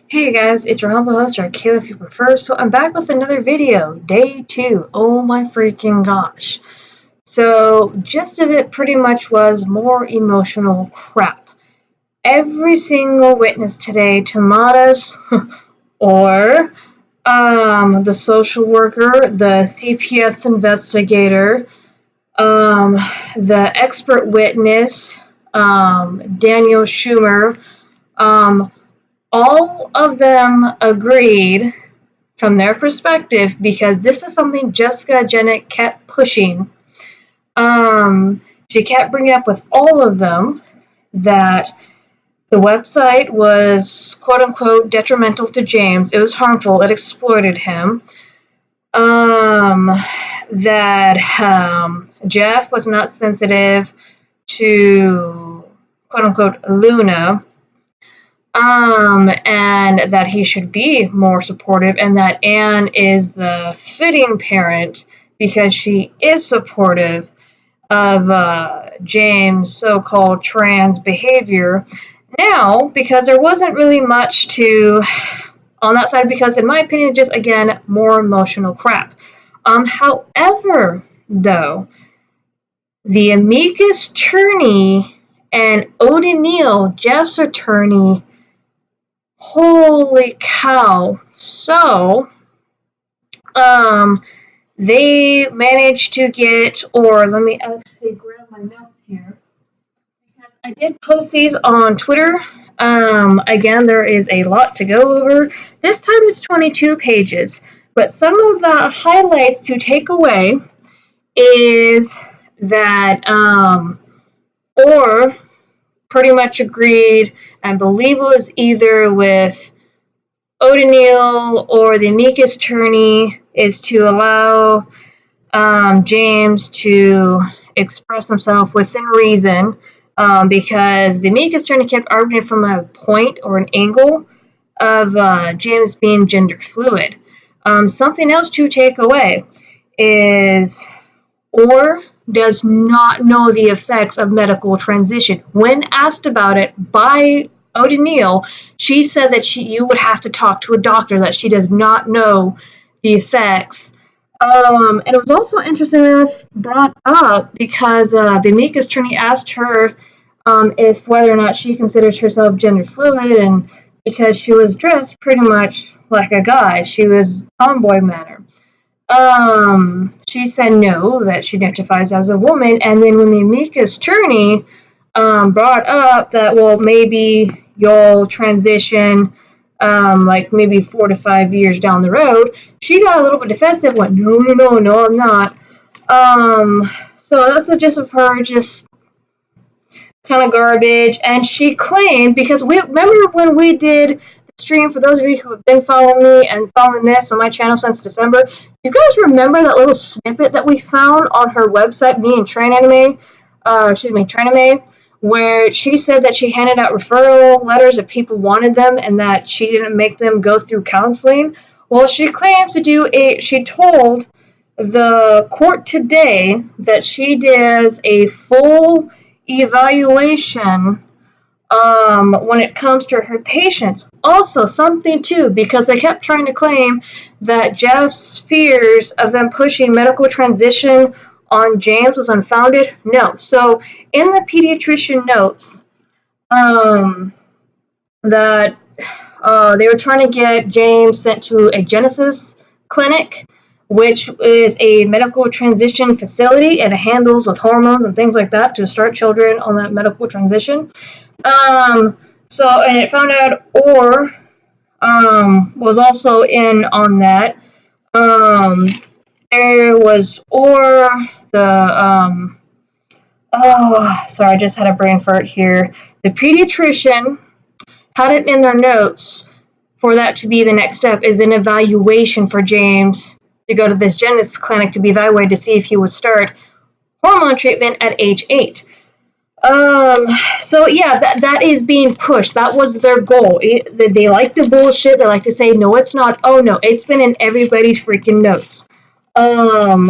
Hey guys, it's your humble host, or Kayla if you prefer. So I'm back with another video, day 2. Oh my freaking gosh. So gist of it pretty much was more emotional crap. Every single witness today, Tomatas, or the social worker, the CPS investigator, the expert witness, Daniel Schumer, all of them agreed from their perspective, because this is something Jessica Jenick kept pushing. She kept bringing up with all of them that the website was quote unquote detrimental to James. It was harmful. It exploited him. That Jeff was not sensitive to quote unquote Luna. And that he should be more supportive, and that Anne is the fitting parent because she is supportive of James' so-called trans behavior. Now, because there wasn't really much to on that side, because in my opinion, just again more emotional crap. However, though, the amicus attorney and Odin Neal, Jeff's attorney, holy cow. So, they managed to get, or let me actually grab my notes here, because I did post these on Twitter. Again, there is a lot to go over. This time it's 22 pages, but some of the highlights to take away is that, or pretty much agreed, I believe it was either with O'Donnell or the amicus attorney, is to allow James to express himself within reason, because the amicus attorney kept arguing from a point or an angle of James being gender fluid. Something else to take away is, or does not know the effects of medical transition. When asked about it by O'Donnell, she said that you would have to talk to a doctor, that she does not know the effects. And it was also interesting enough brought up because the amicus attorney asked her if whether or not she considers herself gender fluid, and because she was dressed pretty much like a guy, she was tomboy manner. She said no, that she identifies as a woman, and then when the amicus attorney brought up that, well, maybe you'll transition like maybe 4 to 5 years down the road, she got a little bit defensive, went, no, I'm not. So that's the gist of her, just kind of garbage. And she claimed, because we remember when we did the stream, for those of you who have been following me and following this on my channel since December, you guys remember that little snippet that we found on her website, me and Trananime, where she said that she handed out referral letters if people wanted them, and that she didn't make them go through counseling? Well, she claims she told the court today that she does a full evaluation when it comes to her patients. Also, something too, because they kept trying to claim that Jeff's fears of them pushing medical transition on James was unfounded. No. So in the pediatrician notes, that they were trying to get James sent to a Genesis clinic, which is a medical transition facility, and it handles with hormones and things like that to start children on that medical transition. And it found out Orr was also in on that. There was Orr, sorry, I just had a brain fart here. The pediatrician had it in their notes for that to be the next step, is an evaluation for James to go to this Genesis clinic to be evaluated to see if he would start hormone treatment at age 8. So yeah, that is being pushed. That was their goal. They like to bullshit. They like to say, no, it's not. Oh no, it's been in everybody's freaking notes.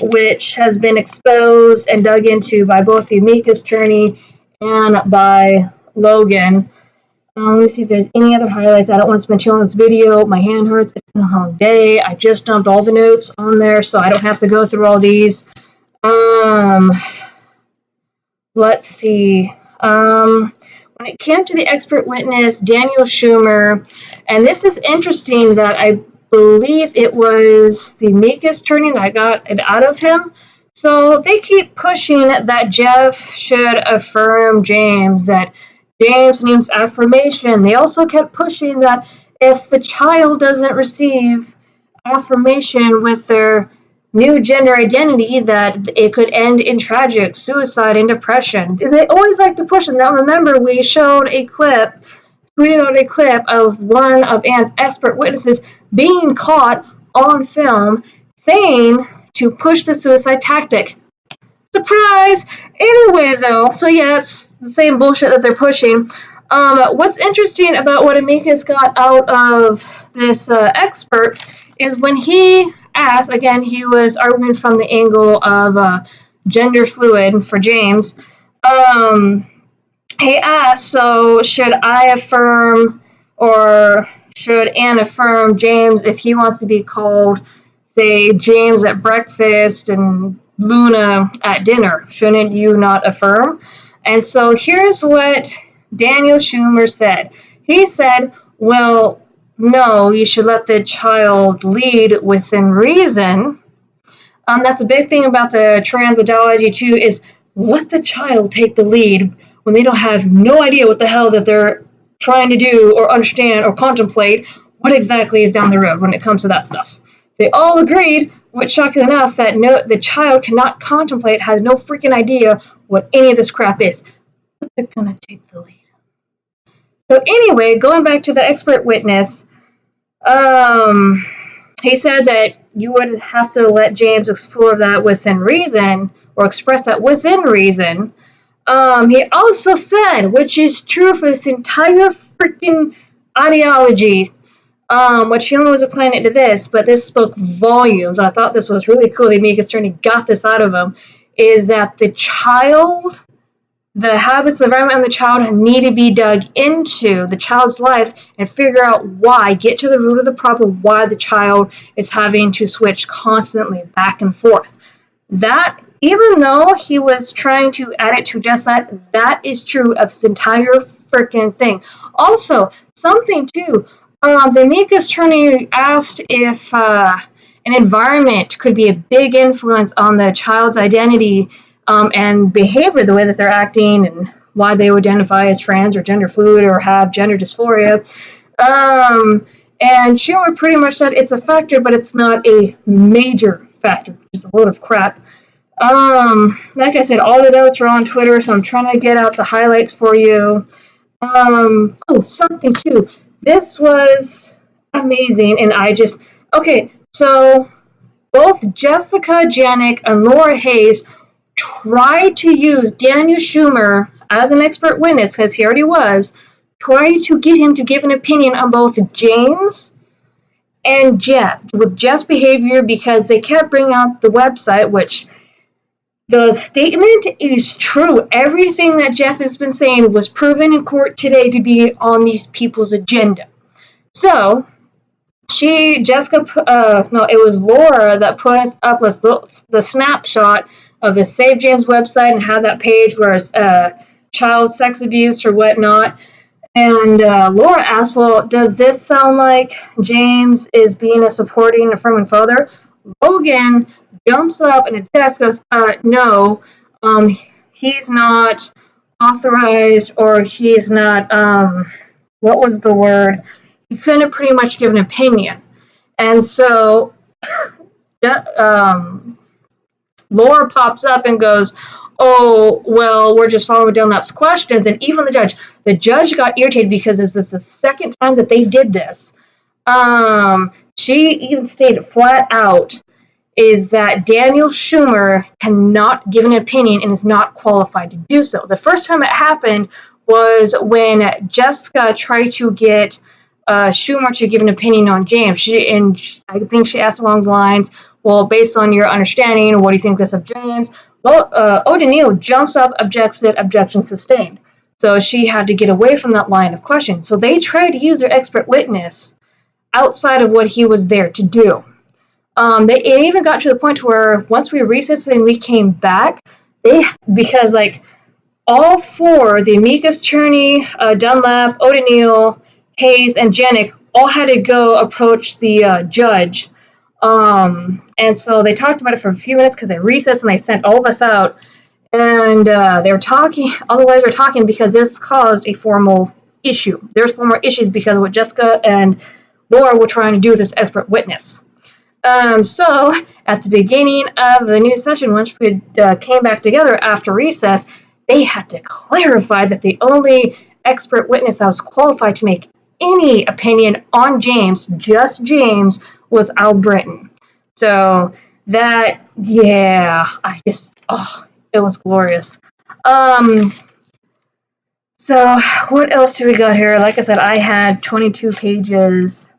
Which has been exposed and dug into by both the amicus attorney and by Logan. Let me see if there's any other highlights. I don't want to spend too long on this video. My hand hurts. It's been a long day. I just dumped all the notes on there, so I don't have to go through all these. Let's see. When it came to the expert witness, Daniel Schumer, and this is interesting that I believe it was the amicus attorney that got it out of him. So they keep pushing that Jeff should affirm James, that James needs affirmation. They also kept pushing that if the child doesn't receive affirmation with their new gender identity, that it could end in tragic suicide and depression. They always like to push it. Now remember, we showed a clip, tweeted out a clip of one of Anne's expert witnesses being caught on film saying to push the suicide tactic. Surprise! Anyway, though, so yeah, it's the same bullshit that they're pushing. What's interesting about what Amicus got out of this expert is when he asked, again, he was arguing from the angle of gender fluid for James. He asked, so should I affirm or should Anne affirm James if he wants to be called, say, James at breakfast and Luna at dinner? Shouldn't you not affirm? And so here's what Daniel Schumer said. He said, well, no, you should let the child lead within reason. That's a big thing about the trans ideology too, is let the child take the lead when they don't have no idea what the hell that they're trying to do or understand or contemplate what exactly is down the road when it comes to that stuff. They all agreed, which shocking enough, that the child cannot contemplate, has no freaking idea what any of this crap is. But they're gonna take the lead. So anyway, going back to the expert witness, he said that you would have to let James explore that within reason, or express that within reason. He also said, which is true for this entire freaking ideology, which he only was applying it to this, but this spoke volumes. I thought this was really cool. The amicus attorney got this out of him, is that the child, the habits, the environment, and the child need to be dug into the child's life and figure out why, get to the root of the problem, why the child is having to switch constantly back and forth. That, even though he was trying to add it to just that, that is true of this entire freaking thing. Also, something too, the amicus attorney asked if an environment could be a big influence on the child's identity and behavior, the way that they're acting and why they would identify as trans or gender fluid or have gender dysphoria. And Schumer pretty much said it's a factor, but it's not a major factor. Just a load of crap. Like I said, all the notes are on Twitter, so I'm trying to get out the highlights for you. Oh, something too. This was amazing, and okay, so both Jessica Janik and Laura Hayes tried to use Daniel Schumer as an expert witness, because he already was, tried to get him to give an opinion on both James and Jeff, with Jeff's behavior, because they kept bringing up the website, which the statement is true. Everything that Jeff has been saying was proven in court today to be on these people's agenda. So, it was Laura that put up the snapshot of the Save James website and had that page where it's child sex abuse or whatnot. And Laura asked, well, does this sound like James is being a supporting, affirming father? Logan jumps up and at desk goes, no, he's not authorized, or he's not, what was the word? He couldn't pretty much give an opinion. And so Laura pops up and goes, oh, well, we're just following down those questions. And even the judge got irritated because this is the second time that they did this. She even stated flat out is that Daniel Schumer cannot give an opinion and is not qualified to do so. The first time it happened was when Jessica tried to get Schumer to give an opinion on James. I think she asked along the lines, well, based on your understanding, what do you think this of James? Well, O'Donnell jumps up, objects it, objection sustained. So she had to get away from that line of questioning. So they tried to use their expert witness outside of what he was there to do. It even got to the point where once we recessed and we came back, because like all four, the amicus attorney, Dunlap, O'Donnell, Hayes, and Janik, all had to go approach the judge. And so they talked about it for a few minutes because they recessed and they sent all of us out. And they were talking, otherwise we're talking because this caused a formal issue. There's formal issues because of what Jessica and Laura were trying to do with this expert witness. So at the beginning of the new session, once we came back together after recess, they had to clarify that the only expert witness that was qualified to make any opinion on James, just James, was Al Britton. So that, yeah, it was glorious. So what else do we got here? Like I said, I had 22 pages.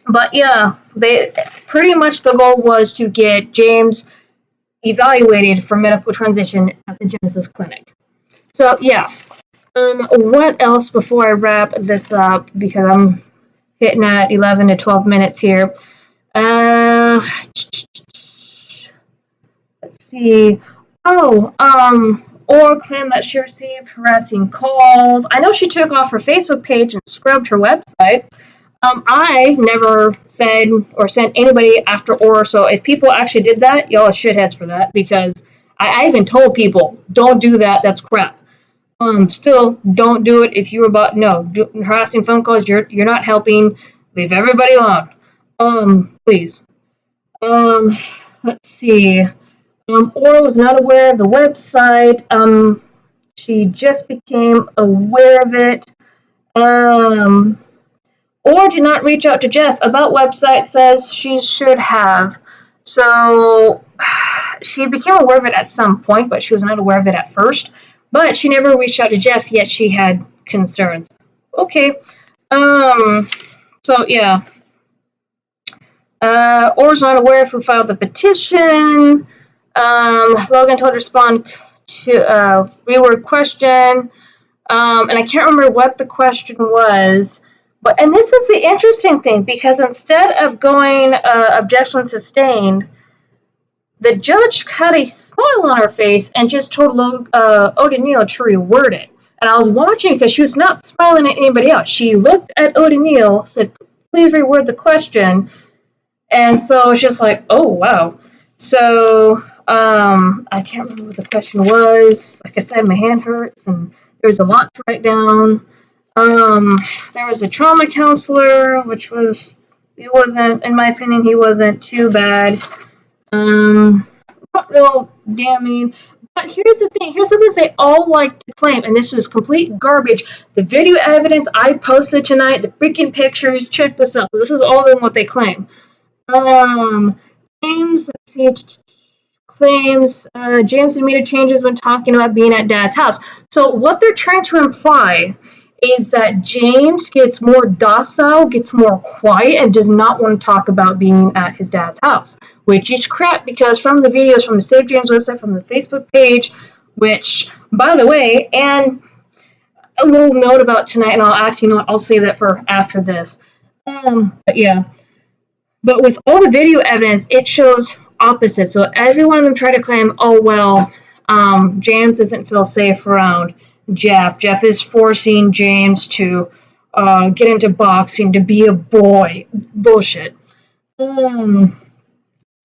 But yeah, they pretty much the goal was to get James evaluated for medical transition at the Genesis Clinic. So yeah, what else before I wrap this up, because I'm hitting at 11 to 12 minutes here. Let's see. Or claimed that she received harassing calls. I know she took off her Facebook page and scrubbed her website. I never said or sent anybody after Aura, so if people actually did that, y'all are shitheads for that, because I even told people, don't do that, that's crap. Still, don't do it if you're about, harassing phone calls, you're not helping, leave everybody alone. Please. Let's see. Aura was not aware of the website, she just became aware of it, or did not reach out to Jeff about website, says she should have. So she became aware of it at some point, but she was not aware of it at first. But she never reached out to Jeff, yet she had concerns. Okay. So yeah. Or's not aware of who filed the petition. Logan told her to respond to reword question. And I can't remember what the question was. And this is the interesting thing, because instead of going objection sustained, the judge had a smile on her face and just told O'Donnell to reword it. And I was watching because she was not smiling at anybody else. She looked at O'Donnell, said, please reword the question. And so it's just like, oh, wow. So I can't remember what the question was. Like I said, my hand hurts and there's a lot to write down. There was a trauma counselor, which he wasn't, in my opinion, he wasn't too bad. Not real damning. But here's the thing, here's something they all like to claim, and this is complete garbage. The video evidence I posted tonight, the freaking pictures, check this out. So this is all of them what they claim. James, let's see, claims James had made changes when talking about being at Dad's house. So what they're trying to imply is that James gets more docile, gets more quiet, and does not want to talk about being at his dad's house, which is crap, because from the videos from the Save James website, from the Facebook page, which, by the way, and a little note about tonight, and I'll save that for after this. But yeah. But with all the video evidence, it shows opposite. So every one of them try to claim, oh, well, James doesn't feel safe around Jeff. Jeff is forcing James to get into boxing, to be a boy. Bullshit.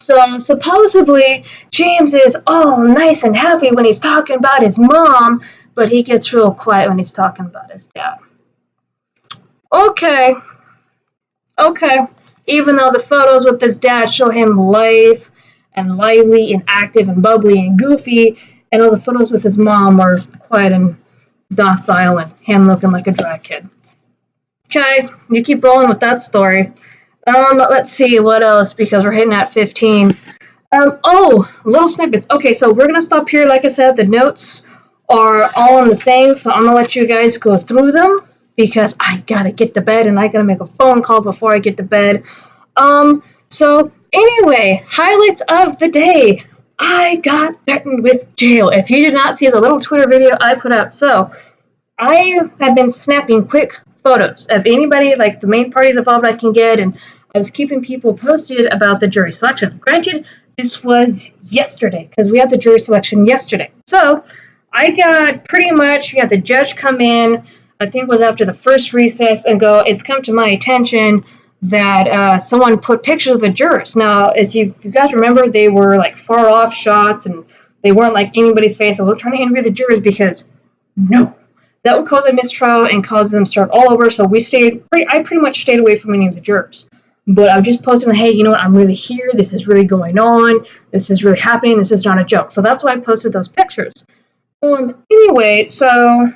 So supposedly James is all nice and happy when he's talking about his mom, but he gets real quiet when he's talking about his dad. Okay. Even though the photos with his dad show him live and lively and active and bubbly and goofy, and all the photos with his mom are quiet and docile and him looking like a drag kid. Okay, you keep rolling with that story. Let's see what else, because we're hitting at 15. Little snippets. Okay, so we're gonna stop here. Like I said, the notes are all on the thing, so I'm gonna let you guys go through them, because I gotta get to bed and I gotta make a phone call before I get to bed. So anyway, highlights of the day. I got threatened with jail. If you did not see the little Twitter video I put out, so I have been snapping quick photos of anybody, like the main parties involved I can get, and I was keeping people posted about the jury selection. Granted, this was yesterday, because we had the jury selection yesterday. So I got pretty much, we had the judge come in, I think it was after the first recess, and go, it's come to my attention that someone put pictures of the jurors. Now, as you guys remember, they were like far off shots, and they weren't like anybody's face. I was trying to interview the jurors because, no, that would cause a mistrial and cause them to start all over. So I pretty much stayed away from any of the jurors. But I'm just posting, hey, you know what, I'm really here. This is really going on. This is really happening. This is not a joke. So that's why I posted those pictures. Anyway, so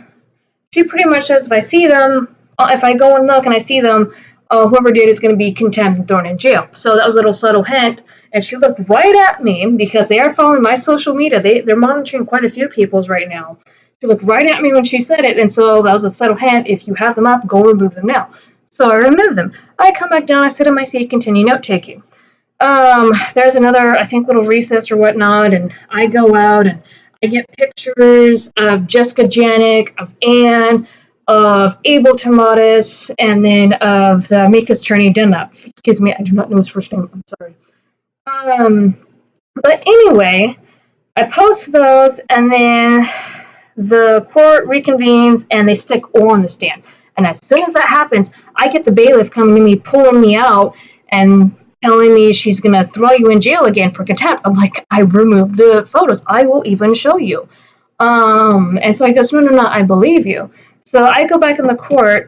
she pretty much says if I see them, if I go and look and I see them, whoever did is going to be condemned and thrown in jail. So that was a little subtle hint. And she looked right at me because they are following my social media. They're monitoring quite a few people's right now. She looked right at me when she said it, and so that was a subtle hint. If you have them up, go remove them now. So I remove them. I come back down, I sit in my seat, continue note-taking. There's another, I think, little recess or whatnot, and I go out and I get pictures of Jessica Janik, of Anne, of Abel Tomatis, and then of the amicus attorney Dunlap. Excuse me, I do not know his first name. I'm sorry. But anyway, I post those, and then the court reconvenes, and they stick oil on the stand. And as soon as that happens, I get the bailiff coming to me, pulling me out, and telling me she's going to throw you in jail again for contempt. I'm like, I removed the photos. I will even show you. And so I goes, no, I believe you. So I go back in the court,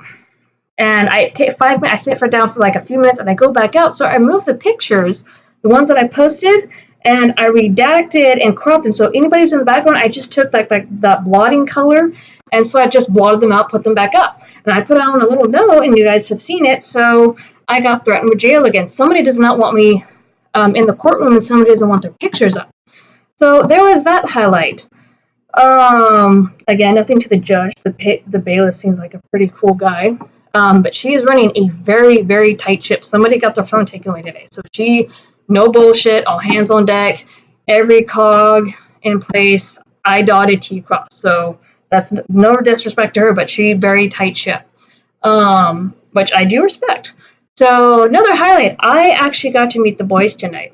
and I take 5 minutes, I sit for down for like a few minutes, and I go back out. So I remove the pictures, the ones that I posted, and I redacted and cropped them. So anybody who's in the background, I just took like that blotting color, and so I just blotted them out, put them back up. And I put on a little note, and you guys have seen it, so I got threatened with jail again. Somebody does not want me in the courtroom, and somebody doesn't want their pictures up. So there was that highlight. Again, nothing to the judge. The bailiff seems like a pretty cool guy. But she is running a very, very tight ship. Somebody got their phone taken away today. So no bullshit, all hands on deck, every cog in place, I dotted, T crossed. So that's no disrespect to her, but she very tight ship, which I do respect. So another highlight, I actually got to meet the boys tonight.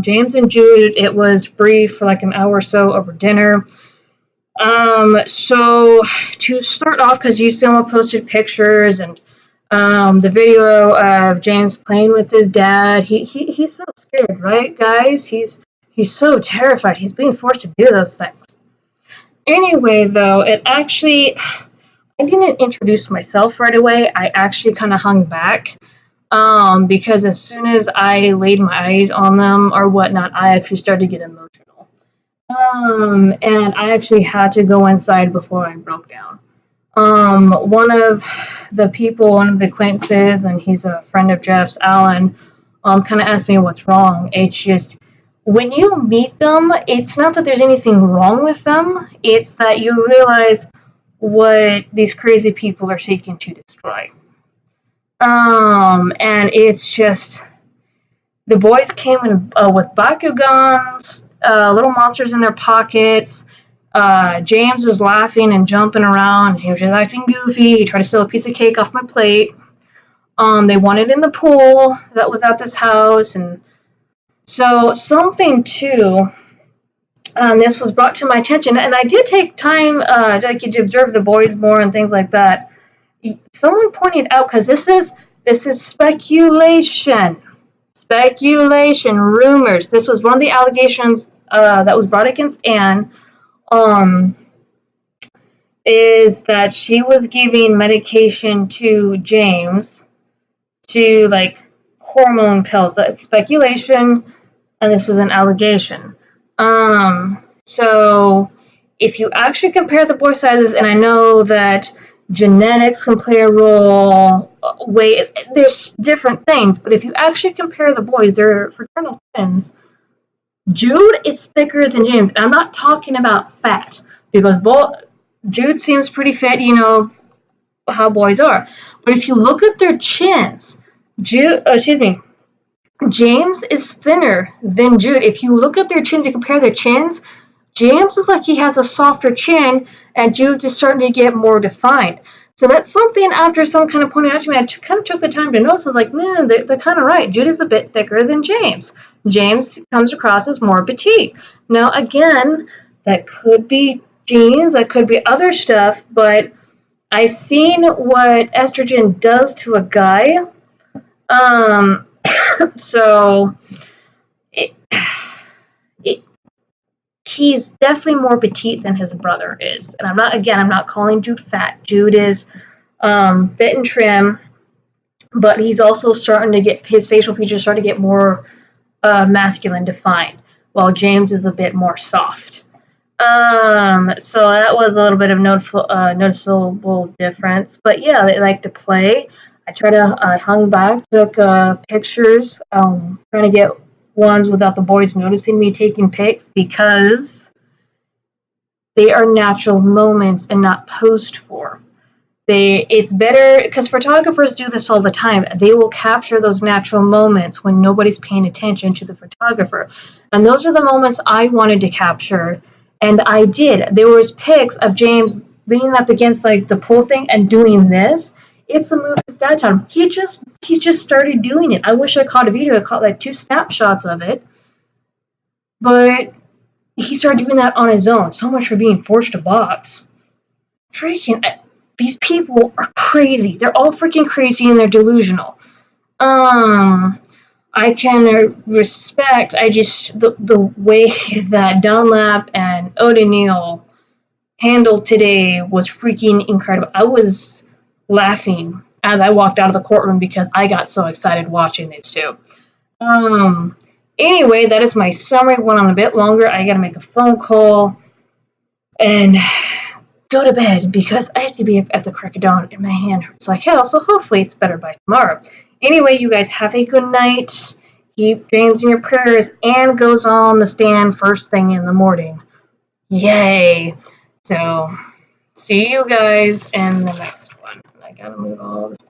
James and Jude, it was brief for like an hour or so over dinner. So to start off, because you still posted pictures and the video of James playing with his dad, he's so scared, right, guys? He's so terrified. He's being forced to do those things. Anyway, though, I didn't introduce myself right away. I actually kind of hung back because as soon as I laid my eyes on them or whatnot, I actually started to get emotional. And I actually had to go inside before I broke down. One of the acquaintances, and he's a friend of Jeff's, Alan, kind of asked me what's wrong. It's just, when you meet them, it's not that there's anything wrong with them, it's that you realize what these crazy people are seeking to destroy. And it's just, the boys came in with Bakugans, little monsters in their pockets. James was laughing and jumping around. He was just acting goofy. He tried to steal a piece of cake off my plate. They wanted in the pool that was at this house. And so something, too, this was brought to my attention. And I did take time to observe the boys more and things like that. Someone pointed out, because this is speculation. Speculation, rumors. This was one of the allegations that was brought against Anne. Is that she was giving medication to James to, like, hormone pills. That's speculation, and this was an allegation. So if you actually compare the boy sizes, and I know that genetics can play a role, there's different things, but if you actually compare the boys, they're fraternal twins. Jude is thicker than James, and I'm not talking about fat, because Jude seems pretty fit, you know how boys are. But if you look at their chins, James James is thinner than Jude. If you look at their chins and compare their chins, James looks like he has a softer chin, and Jude's is starting to get more defined. So that's something after someone kind of pointed out to me, I kind of took the time to notice. I was like, man, they're kind of right. Jude is a bit thicker than James. James comes across as more petite. Now, again, that could be genes, that could be other stuff, but I've seen what estrogen does to a guy. Um, so it, it, he's definitely more petite than his brother is. And I'm not calling Jude fat. Jude is fit and trim, but he's also starting to get, his facial features starting to get more masculine defined, while James is a bit more soft. So that was a little bit of noticeable difference. But yeah, they like to play. I hung back, took pictures, trying to get ones without the boys noticing me taking pics, because they are natural moments and not posed for. It's better because photographers do this all the time. They will capture those natural moments when nobody's paying attention to the photographer. And those are the moments I wanted to capture, and I did. There was pics of James leaning up against like the pool thing and doing this. It's a move his dad taught him. He just started doing it. I wish I caught a video. I caught like 2 snapshots of it. But he started doing that on his own. So much for being forced to box. Freaking, these people are crazy. They're all freaking crazy and they're delusional. I can respect, the way that Dunlap and O'Donnell handled today was freaking incredible. I was laughing as I walked out of the courtroom because I got so excited watching these two. Anyway, that is my summary. Went on a bit longer. I gotta make a phone call and go to bed because I have to be up at the crack of dawn and my hand hurts like hell, so hopefully it's better by tomorrow. Anyway, you guys have a good night. Keep James in your prayers, and goes on the stand first thing in the morning. Yay. So, see you guys in the next one. I gotta move all this